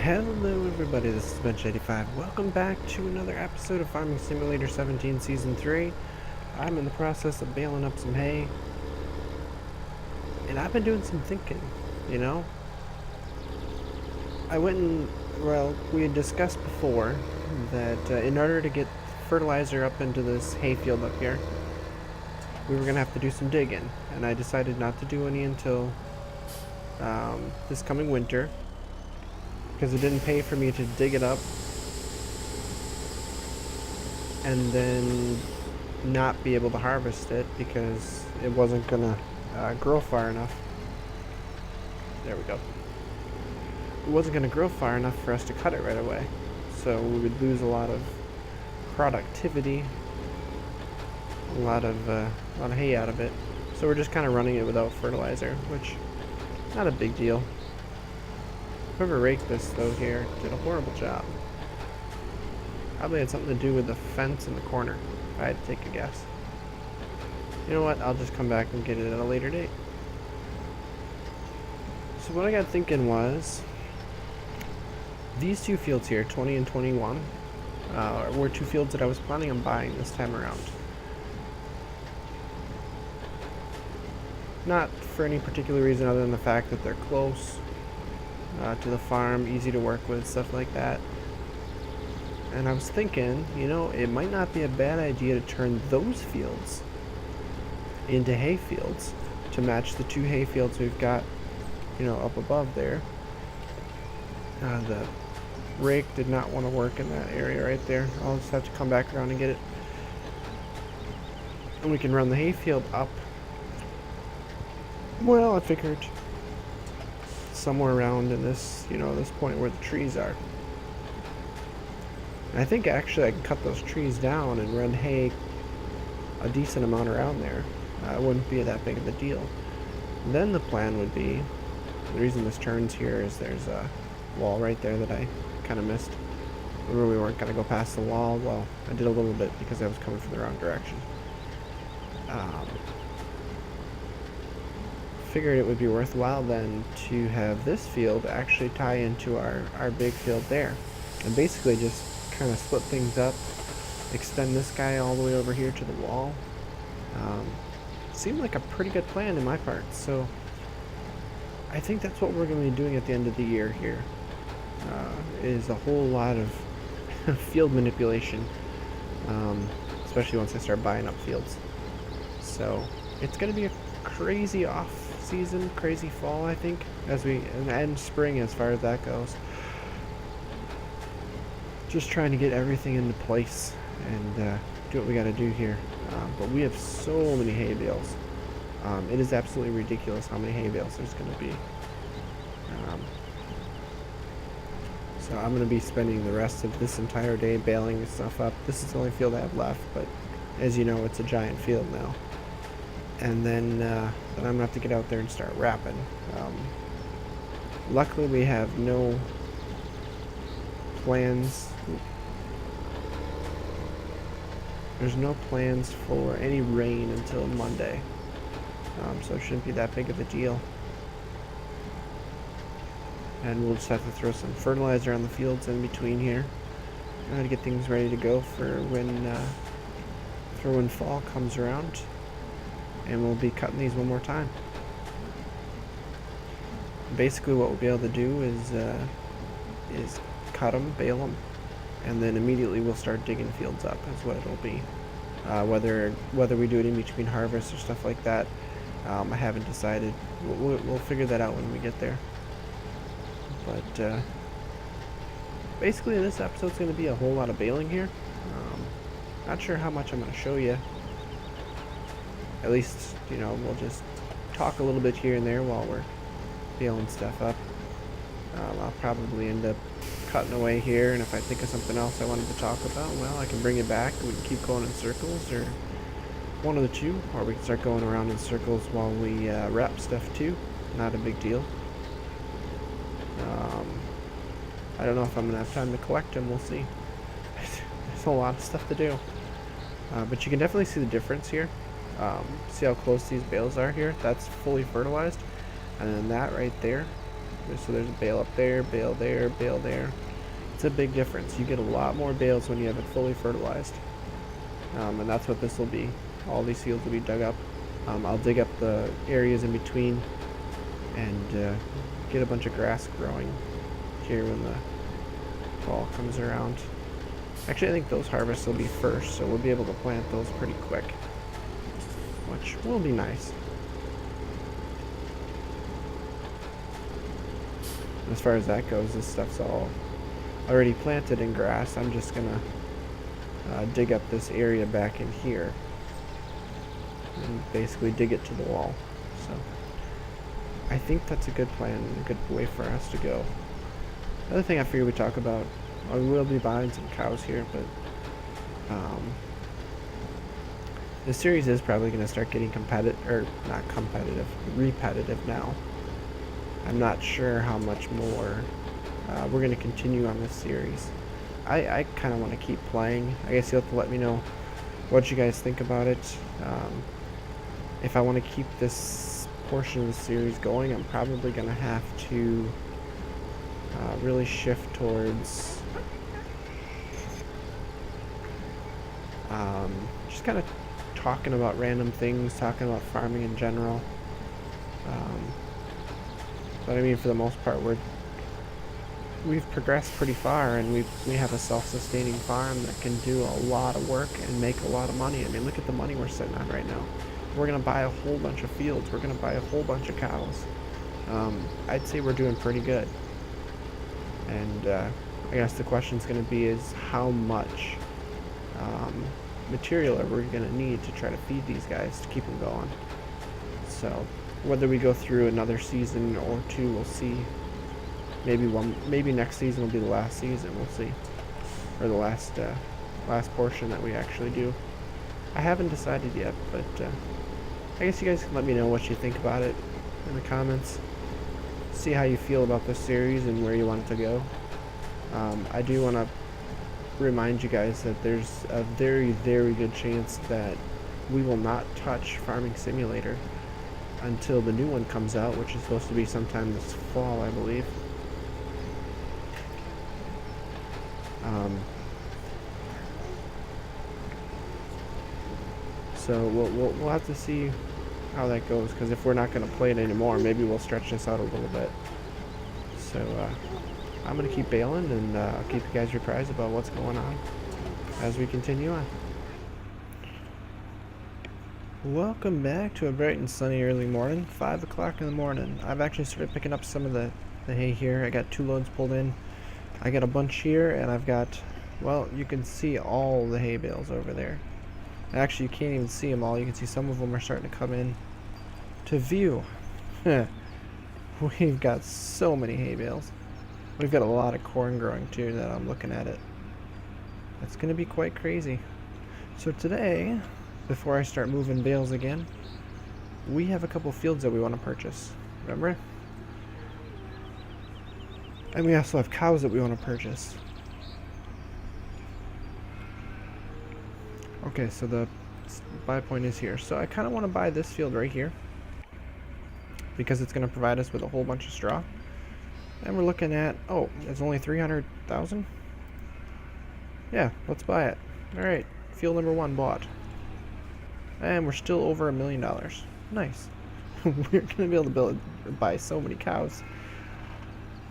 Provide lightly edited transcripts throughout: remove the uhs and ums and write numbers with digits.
Hello everybody, this is Bench85. Welcome back to another episode of Farming Simulator 17 Season 3. I'm in the process of baling up some hay. And I've been doing some thinking, you know? We had discussed before that in order to get fertilizer up into this hay field up here, we were going to have to do some digging. And I decided not to do any until this coming winter, because it didn't pay for me to dig it up and then not be able to harvest it because it wasn't gonna grow far enough. There we go. It wasn't gonna grow far enough for us to cut it right away, so we would lose a lot of productivity, a lot of hay out of it. So we're just kind of running it without fertilizer, which not a big deal. Whoever raked this though here did a horrible job. Probably had something to do with the fence in the corner, if I had to take a guess. You know what, I'll just come back and get it at a later date. So what I got thinking was, these two fields here, 20 and 21, were two fields that I was planning on buying this time around. Not for any particular reason other than the fact that they're close to the farm, easy to work with, stuff like that. And I was thinking, you know, it might not be a bad idea to turn those fields into hay fields to match the two hay fields we've got, you know, up above there. The rake did not want to work in that area right there. I'll just have to come back around and get it. And we can run the hay field up. Well, I figured somewhere around in this, you know, this point where the trees are. And I think actually I can cut those trees down and run hay a decent amount around there. It wouldn't be that big of a deal. And then the plan would be, the reason this turns here is there's a wall right there that I kind of missed. Remember, we weren't going to go past the wall. Well, I did a little bit because I was coming from the wrong direction. Figured it would be worthwhile then to have this field actually tie into our big field there, and basically just kind of split things up, extend this guy all the way over here to the wall. Seemed like a pretty good plan in my part, so I think that's what we're going to be doing at the end of the year here. Is a whole lot of field manipulation, especially once I start buying up fields. So it's going to be a crazy off-season, crazy fall, I think, and spring as far as that goes. Just trying to get everything into place and do what we got to do here. But we have so many hay bales. It is absolutely ridiculous how many hay bales there's going to be. So I'm going to be spending the rest of this entire day baling this stuff up. This is the only field I have left, but as you know, it's a giant field now. And then I'm going to have to get out there and start wrapping. Luckily, we have no plans. There's no plans for any rain until Monday. So it shouldn't be that big of a deal. And we'll just have to throw some fertilizer on the fields in between here to get things ready to go for when fall comes around. And we'll be cutting these one more time. Basically what we'll be able to do is cut them, bale them, and then immediately we'll start digging fields up is what it'll be. Whether we do it in between harvests or stuff like that, I haven't decided. We'll figure that out when we get there. But basically this episode's going to be a whole lot of baling here. Not sure how much I'm going to show you. At least, you know, we'll just talk a little bit here and there while we're baling stuff up. I'll probably end up cutting away here, and if I think of something else I wanted to talk about, well, I can bring it back and we can keep going in circles, or one of the two, or we can start going around in circles while we wrap stuff too. Not a big deal. I don't know if I'm going to have time to collect them, we'll see. There's a lot of stuff to do. But you can definitely see the difference here. See how close these bales are here? That's fully fertilized. And then that right there So there's a bale up there, bale there, bale there. It's a big difference. You get a lot more bales when you have it fully fertilized. And that's what this will be. All these fields will be dug up. I'll dig up the areas in between and get a bunch of grass growing here when the fall comes around. Actually, I think those harvests will be first, so we'll be able to plant those pretty quick, which will be nice. As far as that goes, this stuff's all already planted in grass. I'm just gonna dig up this area back in here and basically dig it to the wall. So I think that's a good plan and a good way for us to go. Another thing I figured we'd talk about, we will be buying some cows here, but this series is probably going to start getting not competitive, repetitive now. I'm not sure how much more we're going to continue on this series. I kind of want to keep playing. I guess you'll have to let me know what you guys think about it. If I want to keep this portion of the series going, I'm probably going to have to really shift towards just kind of talking about random things, talking about farming in general. But I mean, for the most part, we've progressed pretty far, and we have a self-sustaining farm that can do a lot of work and make a lot of money. I mean, look at the money we're sitting on right now. We're gonna buy a whole bunch of fields. We're gonna buy a whole bunch of cows. I'd say we're doing pretty good. And I guess the question's gonna be is how much material are we gonna need to try to feed these guys to keep them going. So whether we go through another season or two, we'll see. Maybe next season will be the last season. We'll see, or the last portion that we actually do. I haven't decided yet, but I guess you guys can let me know what you think about it in the comments. See how you feel about this series and where you want it to go. I do want to remind you guys that there's a very, very good chance that we will not touch Farming Simulator until the new one comes out, which is supposed to be sometime this fall, I believe. So we'll have to see how that goes, because if we're not going to play it anymore, maybe we'll stretch this out a little bit. So I'm going to keep bailing, and I'll keep you guys apprised about what's going on as we continue on. Welcome back to a bright and sunny early morning, 5 o'clock in the morning. I've actually started picking up some of the hay here. I got 2 loads pulled in. I got a bunch here, and I've got, well, you can see all the hay bales over there. Actually, you can't even see them all. You can see some of them are starting to come in to view. We've got so many hay bales. We've got a lot of corn growing too that I'm looking at it. It's going to be quite crazy. So today, before I start moving bales again, we have a couple fields that we want to purchase. Remember? And we also have cows that we want to purchase. Okay, so the buy point is here. So I kind of want to buy this field right here, because it's going to provide us with a whole bunch of straw. And we're looking at, oh, it's only 300,000? Yeah, let's buy it. Alright, field number 1 bought. And we're still over $1 million. Nice. We're going to be able to buy so many cows.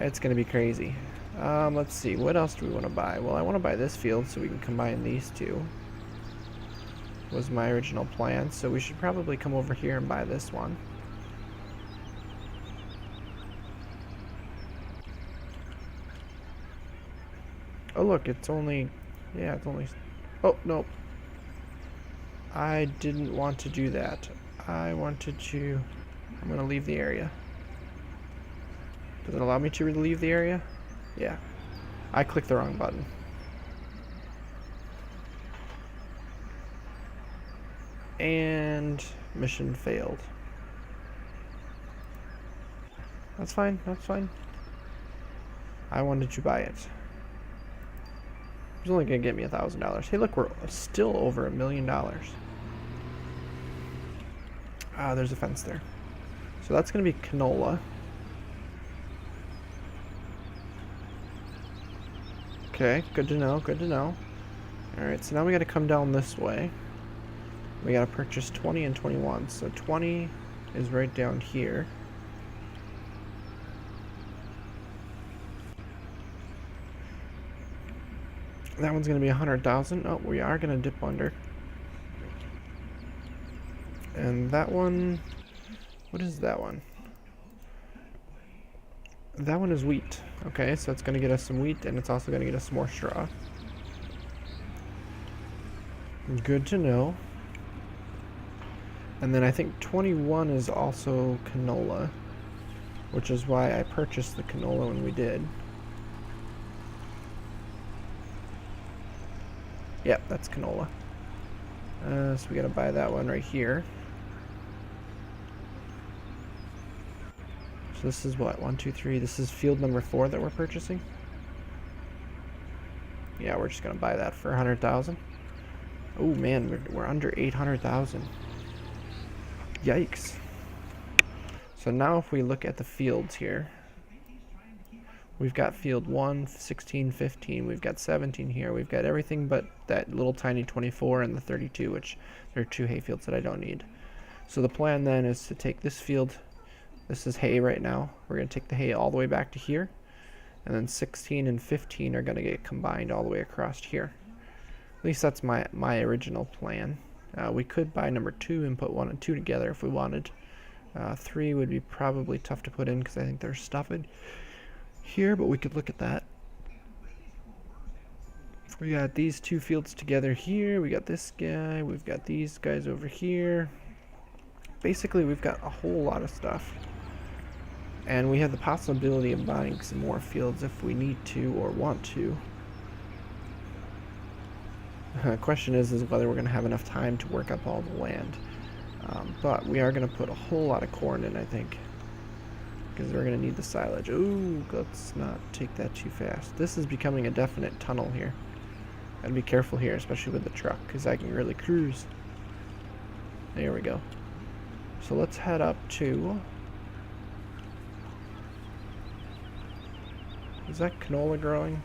It's going to be crazy. Let's see, what else do we want to buy? Well, I want to buy this field so we can combine these two. Was my original plan, so we should probably come over here and buy this one. Oh look, it's only, yeah, it's only, oh no, I didn't want to do that. I wanted to, I'm gonna leave the area. Does it allow me to leave the area? Yeah, I clicked the wrong button. And mission failed. That's fine, that's fine. I wanted to buy it. It was only gonna get me $1,000. Hey look, we're still over $1 million. Ah, there's a fence there. So that's gonna be canola. Okay, good to know, good to know. Alright, so now we gotta come down this way. We gotta purchase 20 and 21. So 20 is right down here. That one's gonna be 100,000. Oh, we are gonna dip under. And that one, what is that one? That one is wheat. Okay, so it's gonna get us some wheat, and it's also gonna get us some more straw. Good to know. And then I think 21 is also canola, which is why I purchased the canola when we did. Yep, that's canola. So we gotta buy that one right here. So this is what, 1, 2, 3. This is field number 4 that we're purchasing. Yeah, we're just gonna buy that for 100,000. Oh man, we're under 800,000. Yikes. So now if we look at the fields here, we've got field 1, 16, 15, we've got 17 here, we've got everything but that little tiny 24 and the 32, which there are 2 hay fields that I don't need. So the plan then is to take this field, this is hay right now, we're going to take the hay all the way back to here, and then 16 and 15 are going to get combined all the way across here. At least that's my original plan. We could buy number 2 and put 1 and 2 together if we wanted. 3 would be probably tough to put in because I think they're stuffed here, but we could look at that. We got these 2 fields together here, we got this guy, we've got these guys over here. Basically we've got a whole lot of stuff. And we have the possibility of buying some more fields if we need to or want to. The question is whether we're going to have enough time to work up all the land. But we are going to put a whole lot of corn in, I think. Because we're going to need the silage. Ooh, let's not take that too fast. This is becoming a definite tunnel here. Gotta be careful here, especially with the truck, because I can really cruise. There we go. So let's head up to... Is that canola growing?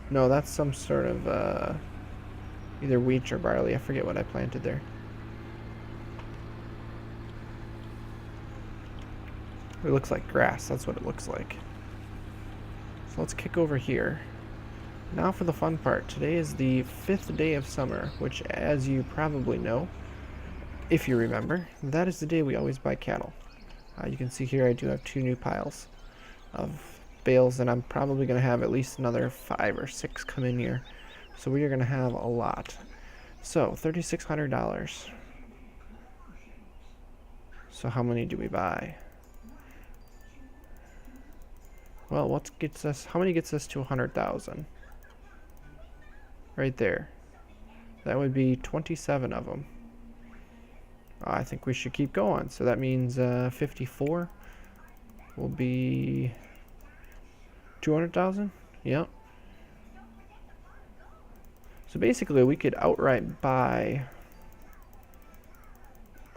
No, that's some sort of, either wheat or barley. I forget what I planted there. It looks like grass. That's what it looks like. So let's kick over here. Now for the fun part. Today is the 5th day of summer, which, as you probably know, if you remember, that is the day we always buy cattle. You can see here I do have 2 new piles of bales, and I'm probably going to have at least another 5 or 6 come in here. So we are going to have a lot. So $3,600. So how many do we buy? Well, what gets us? How many gets us to 100,000? Right there. That would be 27 of them. I think we should keep going. So that means 54 will be 200,000. Yep. So basically, we could outright buy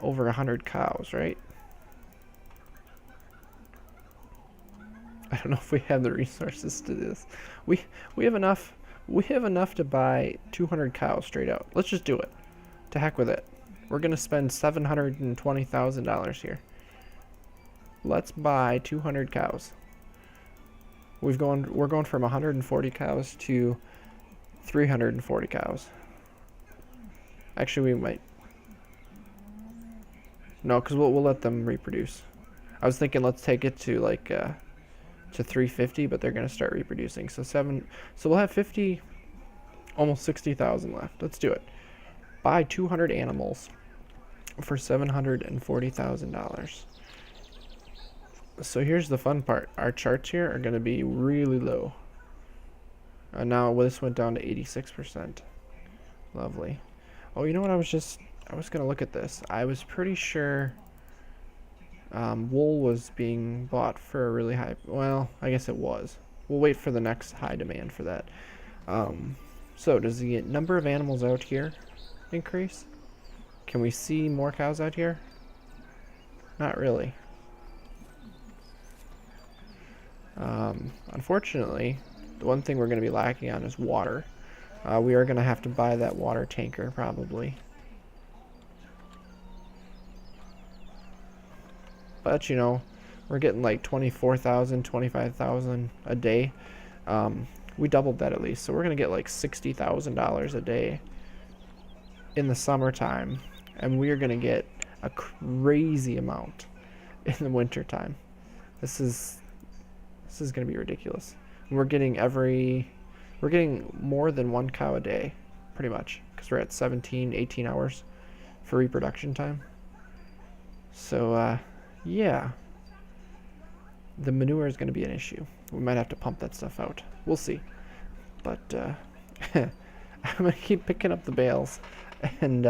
over 100 cows, right? I don't know if we have the resources to do this. We have enough. We have enough to buy 200 cows straight out. Let's just do it. To heck with it. We're gonna spend $720,000 here. Let's buy 200 cows. We're going from 140 cows to 340 cows. Actually, we might. No, because we'll let them reproduce. I was thinking let's take it to like to 350, but they're gonna start reproducing. So we'll have 50, almost 60,000 left. Let's do it. Buy 200 animals for $740,000. So here's the fun part. Our charts here are going to be really low. Now this went down to 86%. Lovely. Oh, you know what? I was going to look at this. I was pretty sure wool was being bought for a really high... Well, I guess it was. We'll wait for the next high demand for that. So does the number of animals out here increase? Can we see more cows out here? Not really. Unfortunately, The one thing we're going to be lacking on is water. We are going to have to buy that water tanker probably. But you know, we're getting like 24,000, 25,000 a day. We doubled that at least, so we're gonna get like $60,000 a day in the summertime, and we are gonna get a crazy amount in the wintertime. This is gonna be ridiculous. And we're getting more than one cow a day, pretty much, because we're at 17, 18 hours for reproduction time. So yeah, the manure is going to be an issue. We might have to pump that stuff out. We'll see. But I'm going to keep picking up the bales, and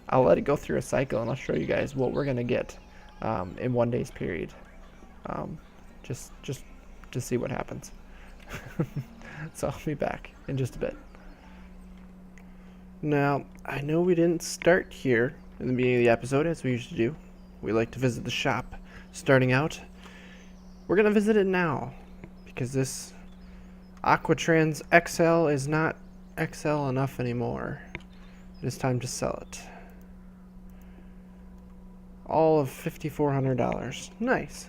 I'll let it go through a cycle, and I'll show you guys what we're going to get in 1 day's period. Just to see what happens. So I'll be back in just a bit. Now, I know we didn't start here in the beginning of the episode, as we usually do. We like to visit the shop starting out. We're going to visit it now, because this Aquatrans XL is not XL enough anymore. It is time to sell it. All of $5,400. Nice.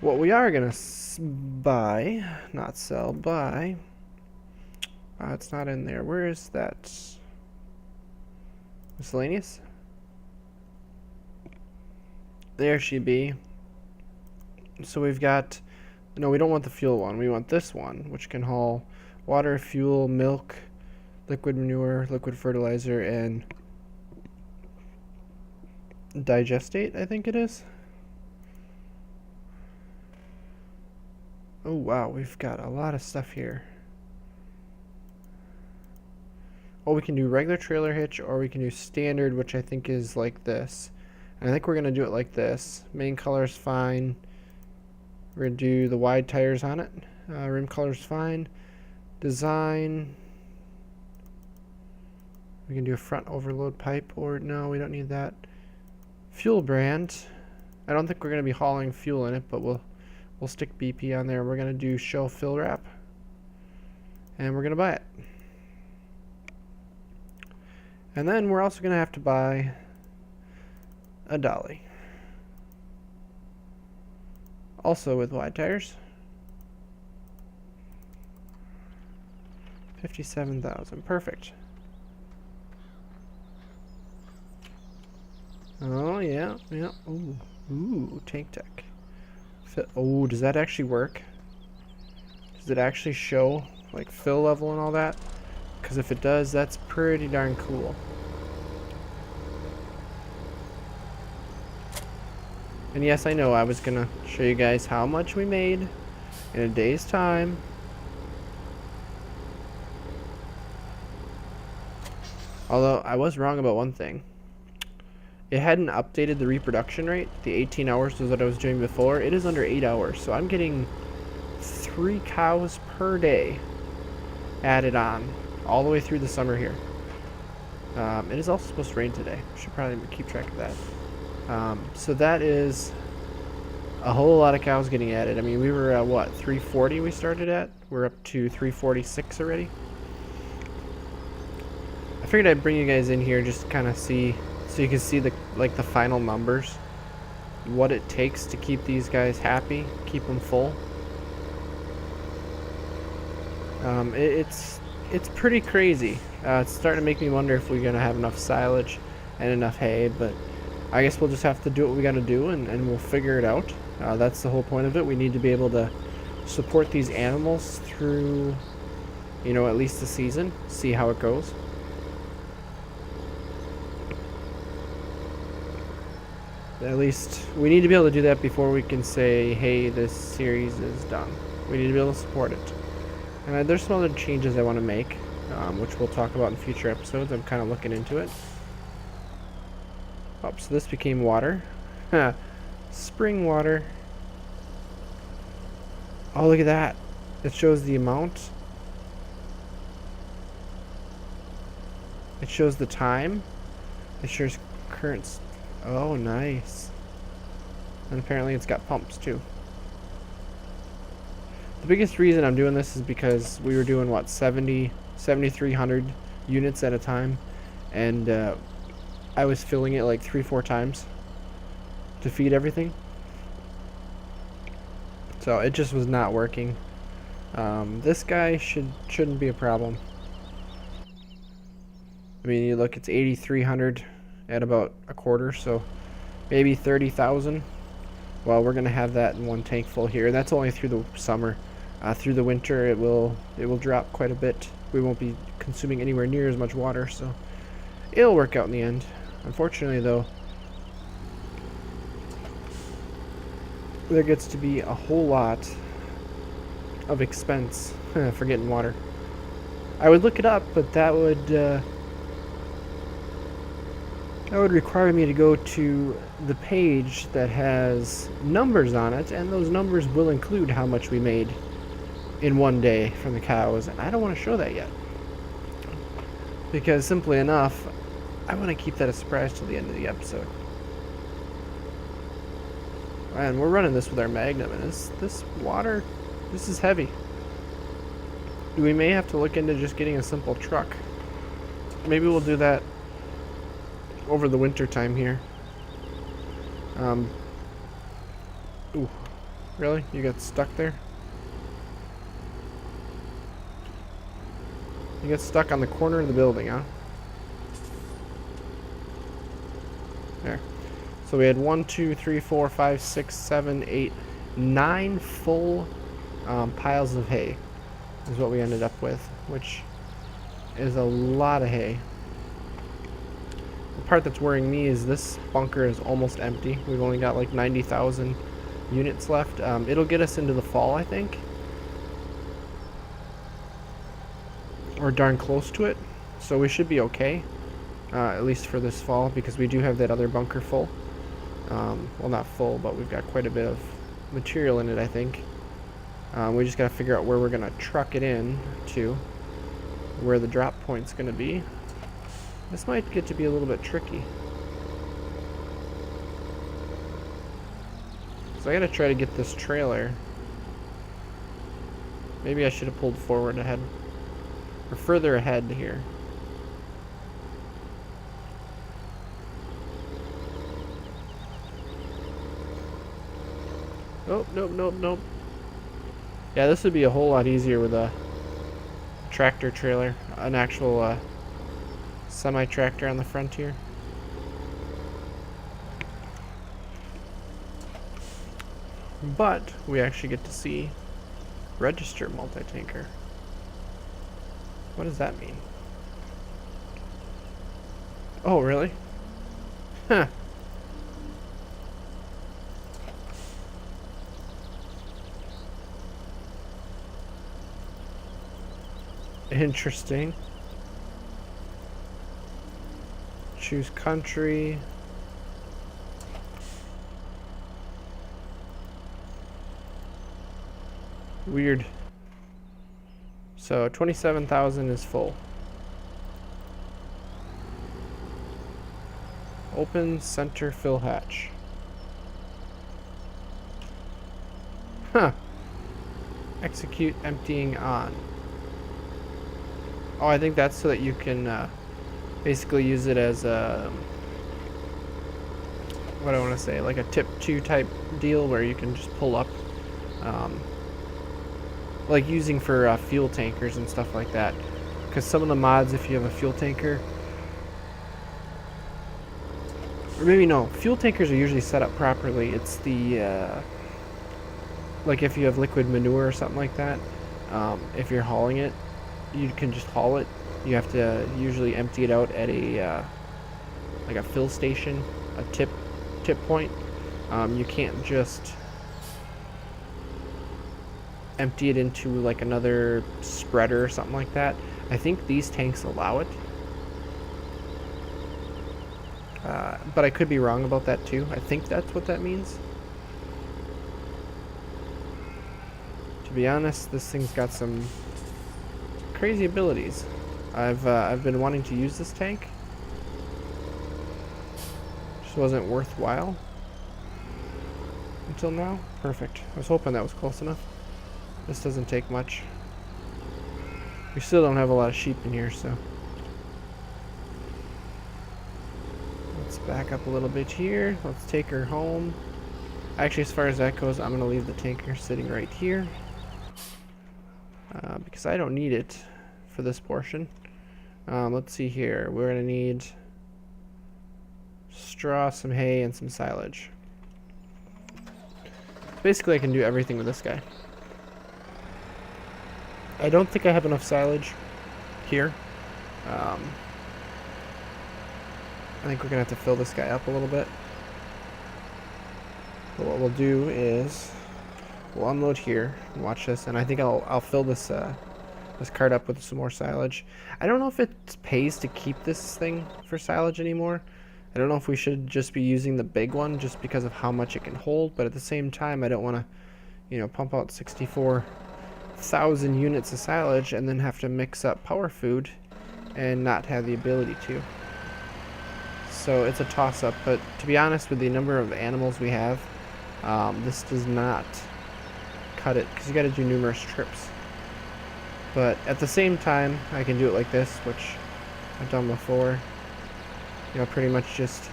What we are going to buy, not sell, buy. It's not in there. Where is that? Miscellaneous? There she be. So we've got, no, we don't want the fuel one. We want this one, which can haul water, fuel, milk, liquid manure, liquid fertilizer, and digestate, I think it is. Oh wow, we've got a lot of stuff here. Oh, we can do regular trailer hitch, or we can do standard, which I think is like this. And I think we're going to do it like this. Main color is fine. We're going to do the wide tires on it. Rim color is fine. Design. We can do a front overload pipe, or no, we don't need that. Fuel brand. I don't think we're going to be hauling fuel in it, but we'll stick BP on there. We're going to do show fill wrap. And we're going to buy it. And then we're also going to have to buy a dolly. Also with wide tires. 57,000. Perfect. Oh yeah, yeah. Ooh, tank deck. Oh, does that actually work? Does it actually show like fill level and all that? Because if it does, that's pretty darn cool. And yes, I know I was gonna show you guys how much we made in a day's time. Although I was wrong about one thing. It hadn't updated the reproduction rate. The 18 hours was what I was doing before. It is under 8 hours, so I'm getting 3 cows per day added on all the way through the summer here. It is also supposed to rain today. Should probably keep track of that. So that is a whole lot of cows getting added. I mean, we were at what, 340 we started at? We're up to 346 already. I figured I'd bring you guys in here just to kind of see, so you can see the final numbers, what it takes to keep these guys happy, keep them full. It's pretty crazy. It's starting to make me wonder if we're gonna have enough silage and enough hay, but I guess we'll just have to do what we gotta do, and we'll figure it out. That's the whole point of it. We need to be able to support these animals through, you know, at least the season, see how it goes. At least we need to be able to do that before we can say, hey, this series is done. We need to be able to support it. And there's some other changes I want to make, which we'll talk about in future episodes. I'm kind of looking into it. Oh, so this became water. Spring water. Oh, look at that. It shows the amount. It shows the time. It shows current. Oh, nice. And apparently it's got pumps too. The biggest reason I'm doing this is because we were doing, what, 7,300 units at a time, and I was filling it like 3-4 times to feed everything. So it just was not working. This guy shouldn't be a problem. I mean, you look, it's 8,300 at about a quarter, so maybe 30,000. Well, we're gonna have that in one tank full here, and that's only through the summer. Through the winter, it will drop quite a bit. We won't be consuming anywhere near as much water, so it'll work out in the end. Unfortunately, though, there gets to be a whole lot of expense for getting water. I would look it up, but that would require me to go to the page that has numbers on it, and those numbers will include how much we made in one day from the cows, and I don't want to show that yet. Because simply enough, I want to keep that a surprise till the end of the episode. And we're running this with our Magnum, and this water, this is heavy. We may have to look into just getting a simple truck. Maybe we'll do that over the winter time here. Ooh, really? You got stuck there? You got stuck on the corner of the building, huh? There. So we had 1, 2, 3, 4, 5, 6, 7, 8, 9 full piles of hay is what we ended up with, which is a lot of hay. The part that's worrying me is this bunker is almost empty. We've only got like 90,000 units left. It'll get us into the fall, I think. Or darn close to it. So we should be okay. At least for this fall, because we do have that other bunker full. Well, not full, but we've got quite a bit of material in it, I think. We just got to figure out where we're going to truck it in to. Where the drop point's going to be. This might get to be a little bit tricky. So I got to try to get this trailer. Maybe I should have pulled forward ahead. Or further ahead here. Oh, nope. Yeah, this would be a whole lot easier with a tractor trailer. An actual semi-tractor on the front here. But we actually get to see register multi-tanker. What does that mean? Oh, really? Huh. Interesting. Choose country. Weird. So 27,000 is full. Open center fill hatch. Huh. Execute emptying on. Oh, I think that's so that you can basically use it as a, what do I want to say, like a tip 2 type deal where you can just pull up, like using for fuel tankers and stuff like that. Because some of the mods, if you have a fuel tanker, or maybe no, fuel tankers are usually set up properly. It's the, like if you have liquid manure or something like that, if you're hauling it, you can just haul it. You have to usually empty it out at a like a fill station, a tip point. You can't just empty it into like another spreader or something like that. I think these tanks allow it, but I could be wrong about that too. I think that's what that means. To be honest, this thing's got some crazy abilities. I've been wanting to use this tank. Just wasn't worthwhile until now. Perfect. I was hoping that was close enough. This doesn't take much. We still don't have a lot of sheep in here, so. Let's back up a little bit here. Let's take her home. Actually, as far as that goes, I'm going to leave the tanker sitting right here. Because I don't need it for this portion. Let's see here. We're going to need straw, some hay, and some silage. Basically, I can do everything with this guy. I don't think I have enough silage here. I think we're going to have to fill this guy up a little bit. But what we'll do is we'll unload here and watch this, and I think I'll fill this this cart up with some more silage. I don't know if it pays to keep this thing for silage anymore. I don't know if we should just be using the big one just because of how much it can hold, but at the same time I don't want to, you know, pump out 64,000 units of silage and then have to mix up power food and not have the ability to. So it's a toss-up, but to be honest, with the number of animals we have, this does not cut it, because you got to do numerous trips. But at the same time, I can do it like this, which I've done before. You know, pretty much just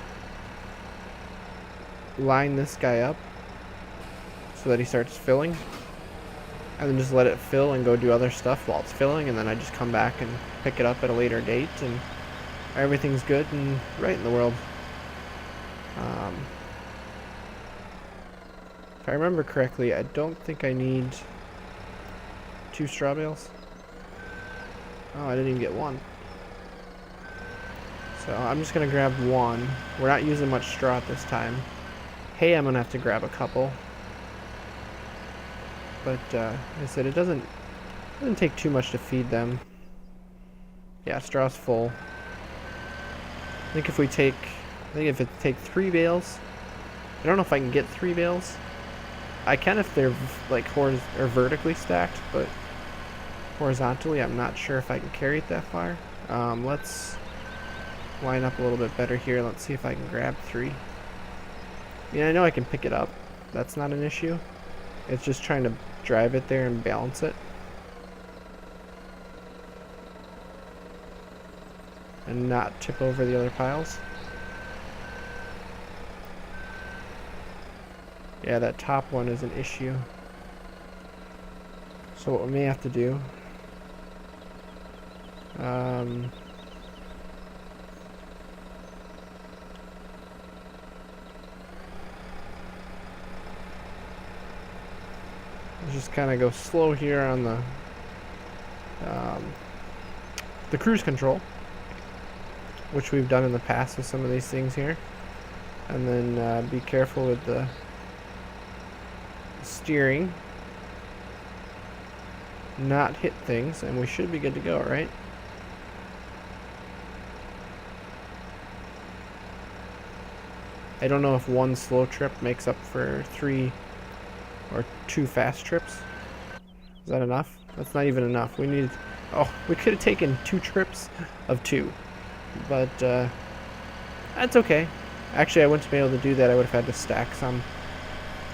line this guy up so that he starts filling, and then just let it fill and go do other stuff while it's filling, and then I just come back and pick it up at a later date, and everything's good and right in the world. If I remember correctly, I don't think I need 2 straw bales. Oh, I didn't even get 1. So I'm just going to grab 1. We're not using much straw at this time. Hay, I'm going to have to grab a couple. But like I said, it doesn't take too much to feed them. Yeah, straw's full. I think if it take 3 bales, I don't know if I can get 3 bales. I can if they're like vertically stacked, but horizontally, I'm not sure if I can carry it that far. Let's line up a little bit better here. Let's see if I can grab 3. I know I can pick it up. That's not an issue. It's just trying to drive it there and balance it. And not tip over the other piles. Yeah, that top one is an issue. So what we may have to do, just kind of go slow here on the cruise control, which we've done in the past with some of these things here, and then be careful with the steering, not hit things, and we should be good to go, right? I don't know if 1 slow trip makes up for 3 or 2 fast trips. Is that enough? That's not even enough. We could have taken 2 trips of 2, but that's okay. Actually, I wouldn't be able to do that. I would have had to stack some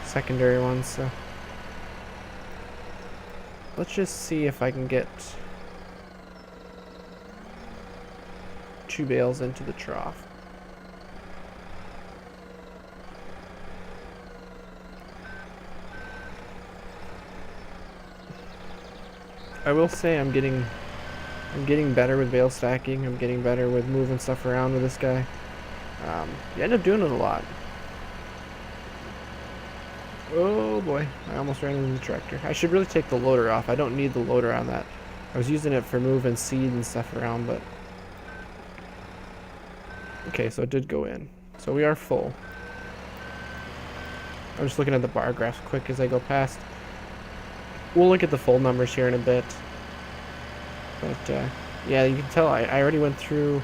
secondary ones, so let's just see if I can get 2 bales into the trough. I will say I'm getting better with bale stacking. I'm getting better with moving stuff around with this guy. You end up doing it a lot. Oh boy, I almost ran into the tractor. I should really take the loader off. I don't need the loader on that. I was using it for moving seed and stuff around, but... Okay, so it did go in. So we are full. I'm just looking at the bar graphs quick as I go past. We'll look at the full numbers here in a bit. But, yeah, you can tell I already went through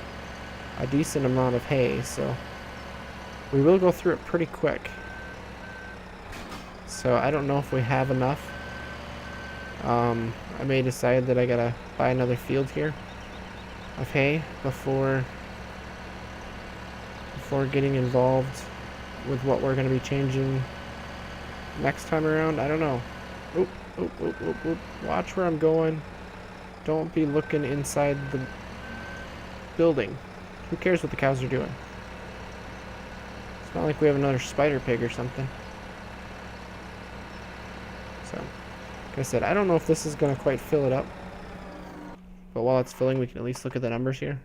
a decent amount of hay, so... We will go through it pretty quick. So I don't know if we have enough. I may decide that I gotta buy another field here of hay before getting involved with what we're gonna be changing next time around. I don't know. Oop. Oop, oop, oop, oop. Watch where I'm going. Don't be looking inside the building. Who cares what the cows are doing? It's not like we have another spider pig or something. So, like I said, I don't know if this is going to quite fill it up. But while it's filling, we can at least look at the numbers here.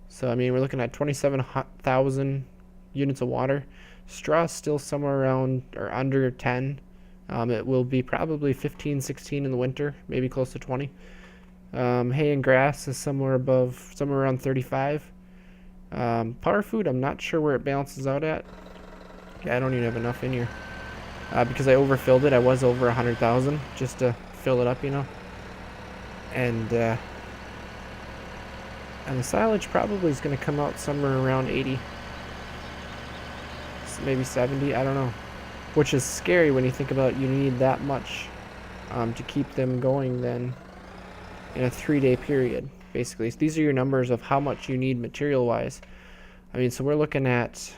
So, I mean, we're looking at 27,000 units of water. Straw is still somewhere around or under 10. It will be probably 15, 16 in the winter, maybe close to 20. Hay and grass is somewhere around 35. Power food, I'm not sure where it balances out at. Yeah, I don't even have enough in here. Because I overfilled it, I was over 100,000 just to fill it up, you know. And the silage probably is going to come out somewhere around 80. Maybe 70, I don't know. Which is scary when you think about you need that much to keep them going then in a 3-day period, basically. So these are your numbers of how much you need material-wise. I mean, so we're looking at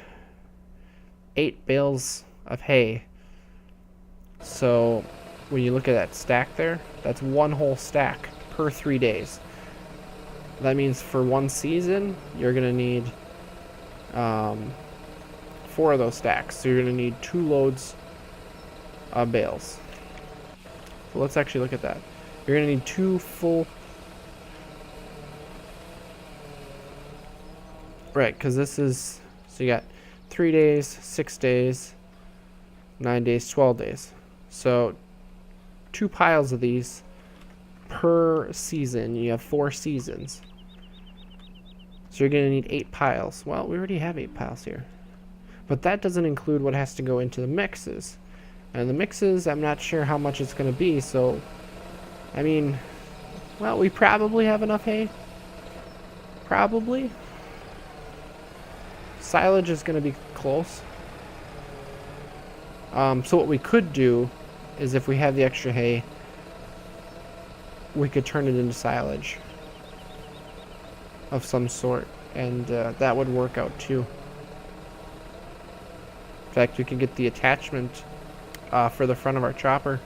8 bales of hay. So when you look at that stack there, that's one whole stack per 3 days. That means for one season, you're going to need 4 of those stacks. So you're going to need 2 loads of bales. So let's actually look at that. You're going to need 2 full... Right, because this is... So you got 3 days, 6 days, 9 days, 12 days. So 2 piles of these per season. You have 4 seasons. So you're going to need 8 piles. Well, we already have 8 piles here. But that doesn't include what has to go into the mixes. And the mixes, I'm not sure how much it's going to be. So, I mean, well, we probably have enough hay. Probably. Silage is going to be close. So what we could do is if we have the extra hay, we could turn it into silage of some sort. And that would work out too. In fact, we could get the attachment for the front of our chopper,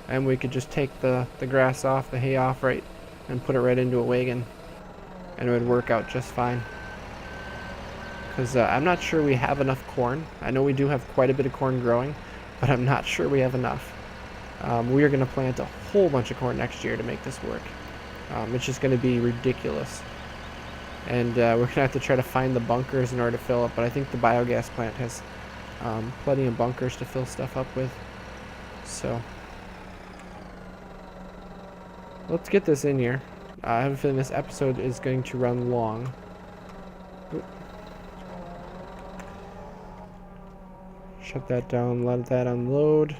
and we could just take the grass off, the hay off, right, and put it right into a wagon, and it would work out just fine. Because I'm not sure we have enough corn. I know we do have quite a bit of corn growing, but I'm not sure we have enough. We are going to plant a whole bunch of corn next year to make this work. It's just going to be ridiculous. And we're going to have to try to find the bunkers in order to fill up, but I think the biogas plant has plenty of bunkers to fill stuff up with. So let's get this in here. I have a feeling this episode is going to run long. Oop. Shut that down, let that unload.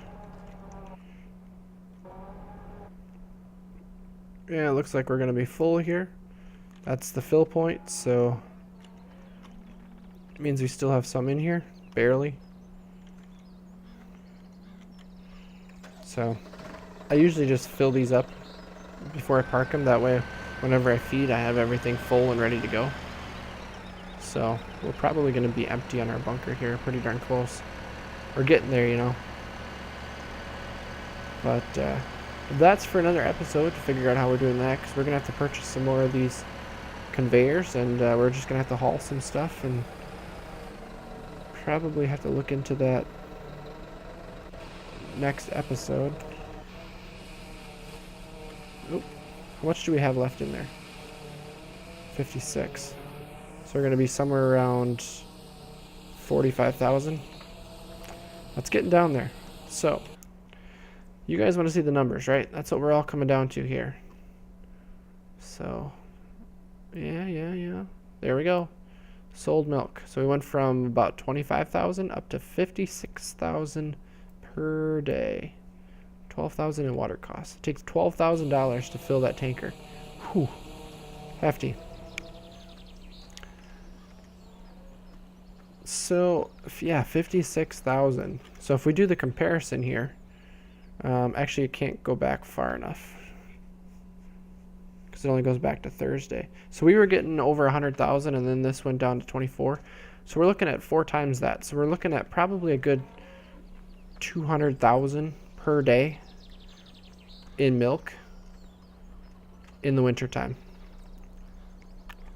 Yeah, it looks like we're going to be full here. That's the fill point, so it means we still have some in here, barely. So I usually just fill these up before I park them. That way, whenever I feed, I have everything full and ready to go. So we're probably going to be empty on our bunker here, pretty darn close. We're getting there, you know. But that's for another episode to figure out how we're doing that, because we're going to have to purchase some more of these conveyors, and we're just going to have to haul some stuff, and probably have to look into that next episode. Oop. How much do we have left in there? 56. So we're going to be somewhere around 45,000. That's getting down there. So, you guys want to see the numbers, right? That's what we're all coming down to here. So, yeah. There we go. Sold milk. So we went from about 25,000 up to 56,000 per day. 12,000 in water costs. It takes $12,000 to fill that tanker. Whew. Hefty. So, yeah, 56,000. So if we do the comparison here, actually it can't go back far enough, because it only goes back to Thursday. So we were getting over 100,000, and then this went down to 24. So we're looking at 4 times that. So we're looking at probably a good 200,000 per day in milk in the wintertime.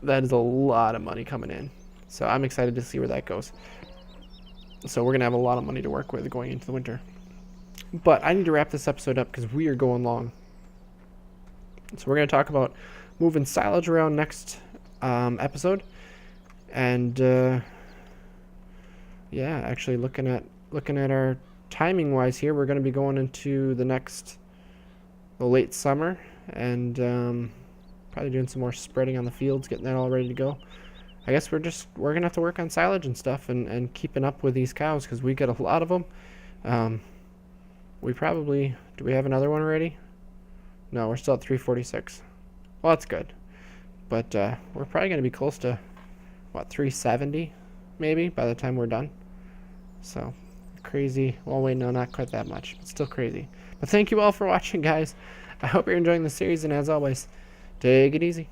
That is a lot of money coming in. So I'm excited to see where that goes. So we're going to have a lot of money to work with going into the winter. But I need to wrap this episode up because we are going long. So we're going to talk about moving silage around next episode. And yeah, actually looking at our timing wise here, we're going to be going into the late summer and probably doing some more spreading on the fields, getting that all ready to go. I guess we're gonna have to work on silage and stuff and keeping up with these cows because we get a lot of them. Do we have another one already? No, we're still at 346. Well, that's good. But we're probably gonna be close to, what, 370 maybe by the time we're done. So crazy. Well, wait, no, not quite that much, but still crazy. But thank you all for watching, guys. I hope you're enjoying the series, and as always, take it easy.